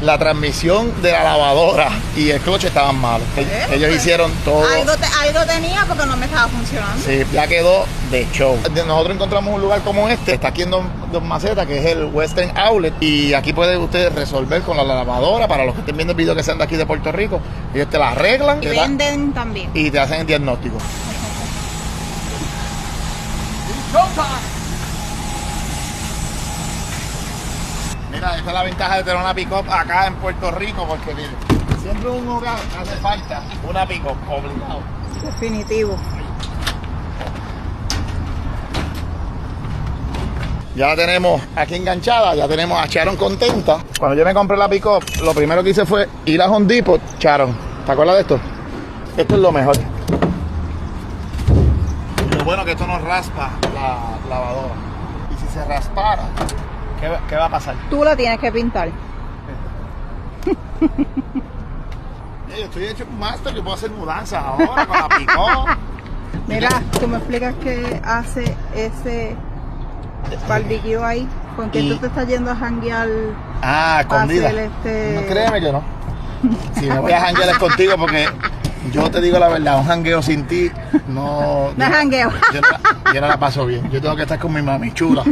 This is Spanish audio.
la transmisión de la lavadora y el clutch estaban malos. Ellos hicieron todo. Algo tenía porque no me estaba funcionando. Sí, ya quedó de show. Nosotros encontramos un lugar como este, está aquí en Don Maceta, que es el Western Outlet, y aquí pueden ustedes resolver con la lavadora. Para los que estén viendo el video que sean de aquí de Puerto Rico, ellos te la arreglan Y venden también. y te hacen el diagnóstico. Mira, esta es la ventaja de tener una pick-up acá en Puerto Rico, porque mire, siempre en un hogar hace falta una pick-up, obligado. Definitivo. Ya la tenemos aquí enganchada, ya tenemos a Sharon contenta. Cuando yo me compré la pick-up, lo primero que hice fue ir a Home Depot. Sharon, ¿te acuerdas de esto? Esto es lo mejor. Lo bueno que esto no raspa la lavadora. Y si se raspara, ¿qué va a pasar? Tú la tienes que pintar. Yo estoy hecho un máster, yo puedo hacer mudanzas ahora con la pick-up. Mira, tú me explicas qué hace ese barbecue ahí. ¿Con quién tú te estás yendo a janguear? Escondida. No, créeme que no. Si me voy a janguear es contigo, porque yo te digo la verdad, un jangueo sin ti no. No es jangueo. Yo no la paso bien. Yo tengo que estar con mi mami chula.